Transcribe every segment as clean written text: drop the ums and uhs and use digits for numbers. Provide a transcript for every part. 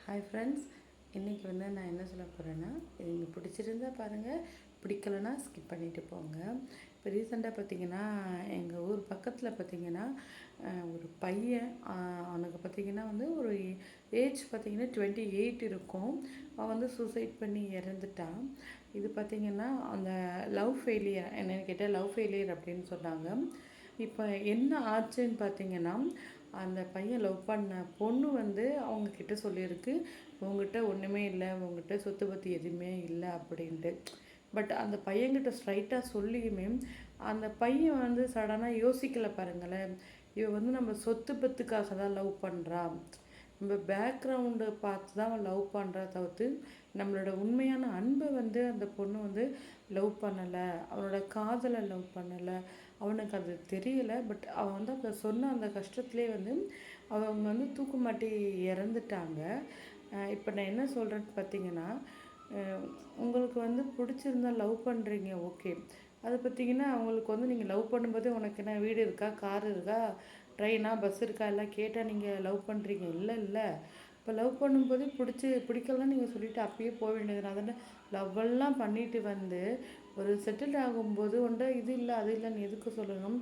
Hi friends, இன்றைக்கி வந்து நான் என்ன சொல்ல போகிறேன்னா, இது உங்களுக்கு பிடிச்சிருந்தா பாருங்கள், பிடிக்கலனா ஸ்கிப் பண்ணிவிட்டு போங்க. இப்போ ரீசெண்டாக பார்த்திங்கன்னா, எங்கள் ஊர் பக்கத்தில் பார்த்திங்கன்னா ஒரு பையன், அவனுக்கு பார்த்திங்கன்னா வந்து ஒரு ஏஜ் பார்த்திங்கன்னா 28 இருக்கும். அவன் வந்து சூசைட் பண்ணி இறந்துட்டான். இது பார்த்திங்கன்னா அந்த லவ் ஃபெயிலியர், என்னென்னு கேட்டால் லவ் ஃபெயிலியர் அப்படின்னு சொன்னாங்க. இப்போ என்ன ஆச்சுன்னு பார்த்திங்கன்னா, அந்த பையன் லவ் பண்ண பொண்ணு வந்து அவங்கக்கிட்ட சொல்லியிருக்கு, உங்ககிட்ட ஒன்றுமே இல்லை, உங்ககிட்ட சொத்து பற்றி எதுவுமே இல்லை அப்படின்ட்டு. பட் அந்த பையன்கிட்ட ஸ்ட்ரைட்டாக சொல்லியுமே அந்த பையன் வந்து சடனாக யோசிக்கலை பாருங்களேன். இவன் வந்து நம்ம சொத்து பத்துக்காக தான் லவ் பண்ணுறா, நம்ம பேக்ரவுண்டை பார்த்து தான் அவன் லவ் பண்ணுறா தவிர்த்து நம்மளோட உண்மையான அன்பை வந்து அந்த பொண்ணு வந்து லவ் பண்ணலை, அவனோட காதலை லவ் பண்ணலை, அவனுக்கு அது தெரியலை. பட் அவன் வந்து அப்போ சொன்ன அந்த கஷ்டத்துலேயே வந்து அவங்க வந்து தூக்கு மாட்டி இறந்துட்டாங்க. இப்போ நான் என்ன சொல்கிறேன்னு பார்த்தீங்கன்னா, உங்களுக்கு வந்து பிடிச்சிருந்தா லவ் பண்ணுறீங்க, ஓகே. அது பார்த்தீங்கன்னா அவங்களுக்கு வந்து நீங்கள் லவ் பண்ணும்போதே உனக்கு என்ன வீடு இருக்கா, கார் இருக்கா, ட்ரெயினா, பஸ் இருக்கா எல்லாம் கேட்டால் நீங்கள் லவ் பண்ணுறீங்க? இல்லை இல்லை. இப்போ லவ் பண்ணும்போதே பிடிக்கலாம் நீங்கள் சொல்லிவிட்டு அப்பயே போக வேண்டியது. அதனால் லவ்வெல்லாம் பண்ணிட்டு வந்து ஒரு செட்டில் ஆகும்போது ஒன்றை இது இல்லை அது இல்லைன்னு எதுக்கு சொல்லணும்?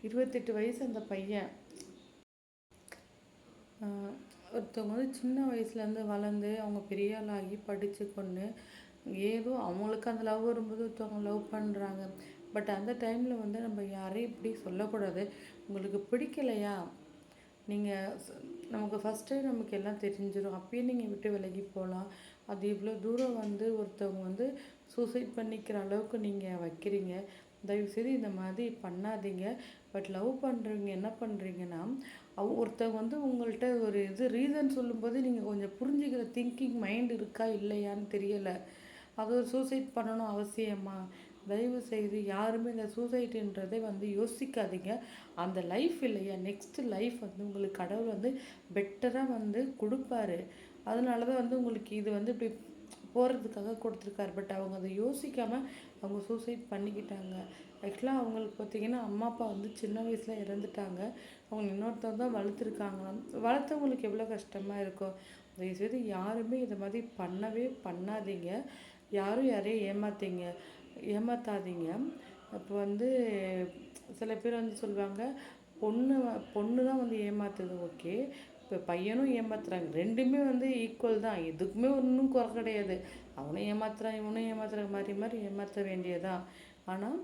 28 வயசு அந்த பையன். ஒருத்தவங்க வந்து சின்ன வயசுலேருந்து வளர்ந்து அவங்க பெரிய ஆளாகி படித்து கொண்டு ஏதோ அவங்களுக்கு அந்த லவ் வரும்போது ஒருத்தவங்க லவ் பண்ணுறாங்க. பட் அந்த டைமில் வந்து நம்ம யாரையும் இப்படி சொல்லக்கூடாது. உங்களுக்கு பிடிக்கலையா, நீங்கள் நமக்கு ஃபஸ்ட்டு நமக்கு எல்லாம் தெரிஞ்சிடும், அப்பயே நீங்கள் விட்டு விலகி போகலாம். அது இவ்வளோ தூரம் வந்து ஒருத்தவங்க வந்து சூசைட் பண்ணிக்கிற அளவுக்கு நீங்கள் வைக்கிறீங்க. தயவுசெய்து இந்த மாதிரி பண்ணாதீங்க. பட் லவ் பண்ணுறவங்க என்ன பண்ணுறீங்கன்னா, ஒருத்தவங்க வந்து உங்கள்கிட்ட ஒரு ரீசன் சொல்லும்போது நீங்கள் கொஞ்சம் புரிஞ்சுக்கிற திங்கிங் மைண்ட் இருக்கா இல்லையான்னு தெரியலை. அது ஒரு சூசைட் பண்ணணும் அவசியமா? தயவு செய்து யாருமே இந்த சூசைட்டுன்றதை வந்து யோசிக்காதீங்க. அந்த லைஃப் இல்லையா, நெக்ஸ்ட்டு லைஃப் வந்து உங்களுக்கு கடவுள் வந்து பெட்டராக வந்து கொடுப்பாரு. அதனால தான் வந்து உங்களுக்கு இது வந்து இப்படி போகிறதுக்காக கொடுத்துருக்காரு. பட் அவங்க அதை யோசிக்காமல் அவங்க சூசைட் பண்ணிக்கிட்டாங்க. ஆக்சுவலாக அவங்களுக்கு பார்த்திங்கன்னா அம்மா அப்பா வந்து சின்ன வயசில் இறந்துட்டாங்க. அவங்க இன்னொருத்தவங்க தான் வளர்த்துருக்காங்களாம். வளர்த்தவங்களுக்கு எவ்வளோ கஷ்டமாக இருக்கும். தயவுசெய்து யாருமே இதை மாதிரி பண்ணவே பண்ணாதீங்க. யாரும் யாரையும் ஏமாற்றாதீங்க. அப்போ வந்து சில பேர் வந்து சொல்லுவாங்க, பொண்ணு தான் வந்து ஏமாத்துது, ஓகே. இப்போ பையனும் ஏமாத்துறாங்க, ரெண்டுமே வந்து ஈக்குவல் தான், எதுக்குமே ஒன்றும் குறை கிடையாது. அவனும் ஏமாத்துறான் இவனும் ஏமாத்துற மாதிரி மாதிரி ஏமாற்ற வேண்டியதான். ஆனால்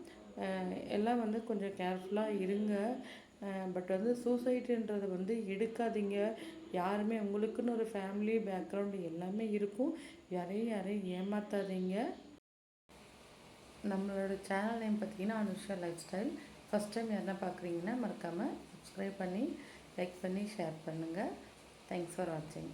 எல்லாம் வந்து கொஞ்சம் கேர்ஃபுல்லாக இருங்க. பட் வந்து சூசைட்டுன்றதை வந்து எடுக்காதீங்க. யாருமே உங்களுக்குன்னு ஒரு ஃபேமிலி பேக்ரவுண்டு எல்லாமே இருக்கும். யாரையும் ஏமாற்றாதீங்க. நம்மளோட சேனல் நேம் பார்த்திங்கன்னா Anusha life style. First time யாருன்னா பார்க்குறீங்கன்னா மறக்காமல் சப்ஸ்கிரைப் பண்ணி லைக் பண்ணி ஷேர் பண்ணுங்கள். தேங்க்ஸ் ஃபார் வாட்சிங்.